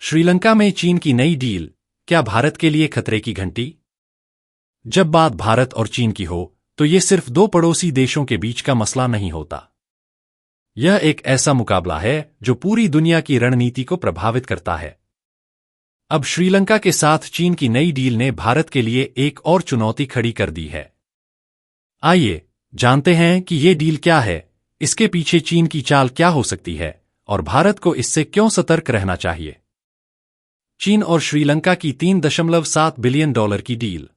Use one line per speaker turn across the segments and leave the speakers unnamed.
श्रीलंका में चीन की नई डील, क्या भारत के लिए खतरे की घंटी? जब बात भारत और चीन की हो, तो ये सिर्फ दो पड़ोसी देशों के बीच का मसला नहीं होता। यह एक ऐसा मुकाबला है जो पूरी दुनिया की रणनीति को प्रभावित करता है। अब श्रीलंका के साथ चीन की नई डील ने भारत के लिए एक और चुनौती खड़ी कर दी है। आइए जानते हैं कि ये डील क्या है, इसके पीछे चीन की चाल क्या हो सकती है और भारत को इससे क्यों सतर्क रहना चाहिए। चीन और श्रीलंका की $3.7 बिलियन की डील।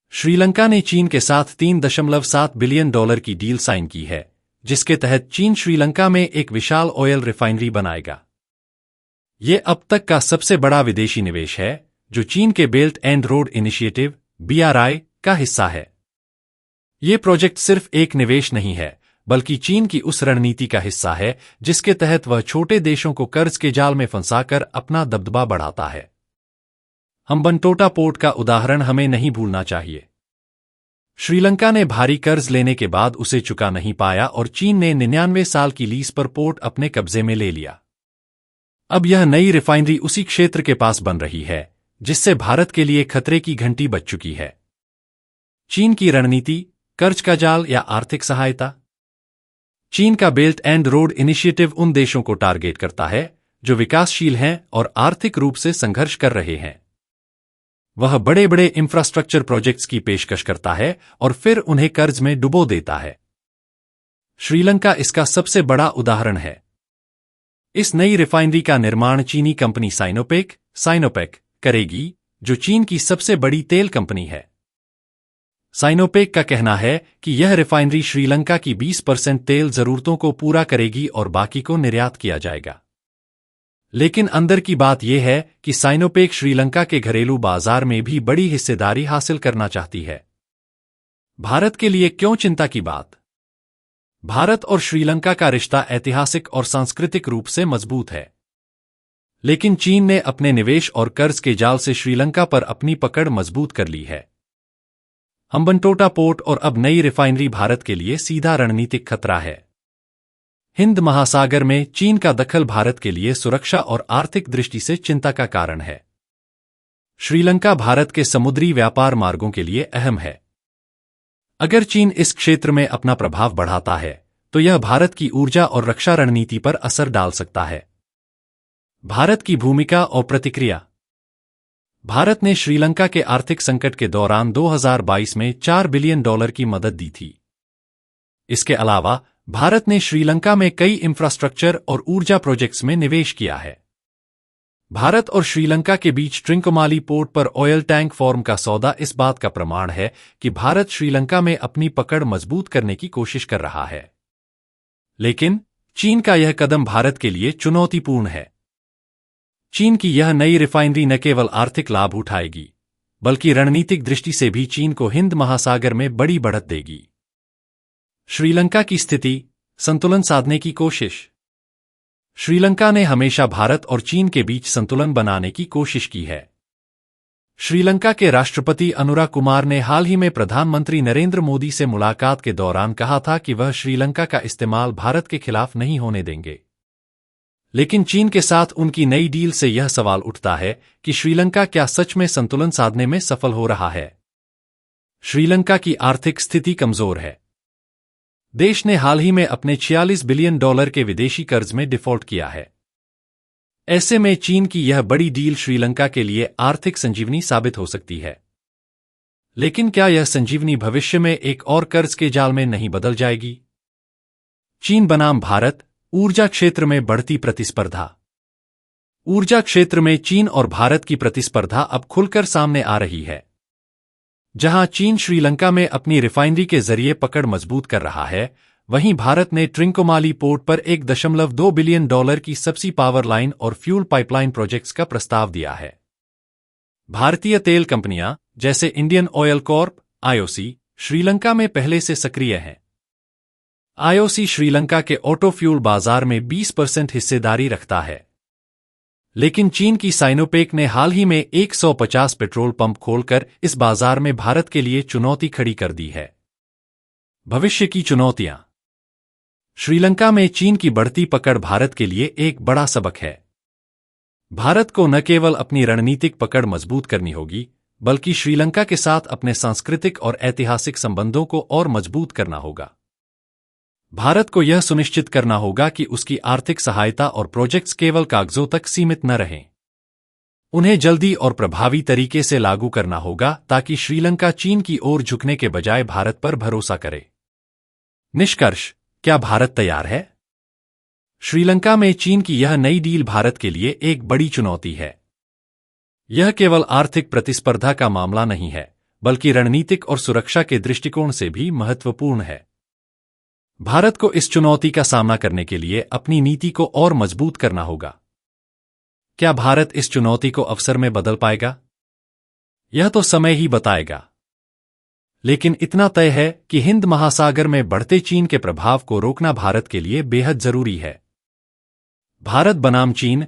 श्रीलंका ने चीन के साथ $3.7 बिलियन की डील साइन की है, जिसके तहत चीन श्रीलंका में एक विशाल ऑयल रिफाइनरी बनाएगा। यह अब तक का सबसे बड़ा विदेशी निवेश है, जो चीन के belt and road initiative (BRI) का हिस्सा है। यह प्रोजेक्ट सिर्फ एक निवेश नहीं है, बल्कि चीन की उस रणनीति का हिस्सा है जिसके तहत वह छोटे देशों को कर्ज के जाल में फंसाकर अपना दबदबा बढ़ाता है। हम्बनटोटा पोर्ट का उदाहरण हमें नहीं भूलना चाहिए। श्रीलंका ने भारी कर्ज लेने के बाद उसे चुका नहीं पाया और चीन ने 99 साल की लीज पर पोर्ट अपने कब्जे में ले लिया। अब यह नई रिफाइनरी उसी क्षेत्र के पास बन रही है, जिससे भारत के लिए खतरे की घंटी बज चुकी है। चीन की रणनीति, कर्ज का जाल या आर्थिक सहायता? चीन का बेल्ट एंड रोड इनिशिएटिव उन देशों को टारगेट करता है जो विकासशील हैं और आर्थिक रूप से संघर्ष कर रहे हैं। वह बड़े बड़े इंफ्रास्ट्रक्चर प्रोजेक्ट्स की पेशकश करता है और फिर उन्हें कर्ज में डुबो देता है। श्रीलंका इसका सबसे बड़ा उदाहरण है। इस नई रिफाइनरी का निर्माण चीनी कंपनी साइनोपेक करेगी, जो चीन की सबसे बड़ी तेल कंपनी है। साइनोपेक का कहना है कि यह रिफाइनरी श्रीलंका की 20% तेल जरूरतों को पूरा करेगी और बाकी को निर्यात किया जाएगा। लेकिन अंदर की बात यह है कि साइनोपेक श्रीलंका के घरेलू बाजार में भी बड़ी हिस्सेदारी हासिल करना चाहती है। भारत के लिए क्यों चिंता की बात? भारत और श्रीलंका का रिश्ता ऐतिहासिक और सांस्कृतिक रूप से मजबूत है। लेकिन चीन ने अपने निवेश और कर्ज के जाल से श्रीलंका पर अपनी पकड़ मजबूत कर ली है। हम्बनटोटा पोर्ट और अब नई रिफाइनरी भारत के लिए सीधा रणनीतिक खतरा है। हिंद महासागर में चीन का दखल भारत के लिए सुरक्षा और आर्थिक दृष्टि से चिंता का कारण है। श्रीलंका भारत के समुद्री व्यापार मार्गों के लिए अहम है। अगर चीन इस क्षेत्र में अपना प्रभाव बढ़ाता है, तो यह भारत की ऊर्जा और रक्षा रणनीति पर असर डाल सकता है। भारत की भूमिका और प्रतिक्रिया। भारत ने श्रीलंका के आर्थिक संकट के दौरान 2022 में $4 बिलियन की मदद दी थी। इसके अलावा भारत ने श्रीलंका में कई इंफ्रास्ट्रक्चर और ऊर्जा प्रोजेक्ट्स में निवेश किया है। भारत और श्रीलंका के बीच ट्रिंकोमाली पोर्ट पर ऑयल टैंक फॉर्म का सौदा इस बात का प्रमाण है कि भारत श्रीलंका में अपनी पकड़ मजबूत करने की कोशिश कर रहा है। लेकिन चीन का यह कदम भारत के लिए चुनौतीपूर्ण है। चीन की यह नई रिफाइनरी न केवल आर्थिक लाभ उठाएगी, बल्कि रणनीतिक दृष्टि से भी चीन को हिंद महासागर में बड़ी बढ़त देगी। श्रीलंका की स्थिति, संतुलन साधने की कोशिश। श्रीलंका ने हमेशा भारत और चीन के बीच संतुलन बनाने की कोशिश की है। श्रीलंका के राष्ट्रपति अनुरा कुमार ने हाल ही में प्रधानमंत्री नरेंद्र मोदी से मुलाकात के दौरान कहा था कि वह श्रीलंका का इस्तेमाल भारत के खिलाफ नहीं होने देंगे। लेकिन चीन के साथ उनकी नई डील से यह सवाल उठता है कि श्रीलंका क्या सच में संतुलन साधने में सफल हो रहा है? श्रीलंका की आर्थिक स्थिति कमजोर है। देश ने हाल ही में अपने $46 बिलियन के विदेशी कर्ज में डिफॉल्ट किया है। ऐसे में चीन की यह बड़ी डील श्रीलंका के लिए आर्थिक संजीवनी साबित हो सकती है। लेकिन क्या यह संजीवनी भविष्य में एक और कर्ज के जाल में नहीं बदल जाएगी? चीन बनाम भारत, ऊर्जा क्षेत्र में बढ़ती प्रतिस्पर्धा। ऊर्जा क्षेत्र में चीन और भारत की प्रतिस्पर्धा अब खुलकर सामने आ रही है। जहां चीन श्रीलंका में अपनी रिफाइनरी के जरिए पकड़ मजबूत कर रहा है, वहीं भारत ने ट्रिंकोमाली पोर्ट पर $1.2 बिलियन की सबसी पावर लाइन और फ्यूल पाइपलाइन प्रोजेक्ट्स का प्रस्ताव दिया है। भारतीय तेल कंपनियां जैसे Indian oil Corp (IOC) Sri Lanka में पहले से सक्रिय हैं। IOC श्रीलंका के ऑटो फ्यूल बाजार में 20% हिस्सेदारी रखता है। लेकिन चीन की साइनोपेक ने हाल ही में 150 पेट्रोल पंप खोलकर इस बाजार में भारत के लिए चुनौती खड़ी कर दी है। भविष्य की चुनौतियां। श्रीलंका में चीन की बढ़ती पकड़ भारत के लिए एक बड़ा सबक है। भारत को न केवल अपनी रणनीतिक पकड़ मजबूत करनी होगी, बल्कि श्रीलंका के साथ अपने सांस्कृतिक और ऐतिहासिक संबंधों को और मजबूत करना होगा। भारत को यह सुनिश्चित करना होगा कि उसकी आर्थिक सहायता और प्रोजेक्ट्स केवल कागजों तक सीमित न रहें। उन्हें जल्दी और प्रभावी तरीके से लागू करना होगा ताकि श्रीलंका चीन की ओर झुकने के बजाय भारत पर भरोसा करे। निष्कर्ष, क्या भारत तैयार है? श्रीलंका में चीन की यह नई डील भारत के लिए एक बड़ी चुनौती है। यह केवल आर्थिक प्रतिस्पर्धा का मामला नहीं है, बल्कि रणनीतिक और सुरक्षा के दृष्टिकोण से भी महत्वपूर्ण है। भारत को इस चुनौती का सामना करने के लिए अपनी नीति को और मजबूत करना होगा। क्या भारत इस चुनौती को अवसर में बदल पाएगा? यह तो समय ही बताएगा। लेकिन इतना तय है कि हिंद महासागर में बढ़ते चीन के प्रभाव को रोकना भारत के लिए बेहद जरूरी है। भारत बनाम चीन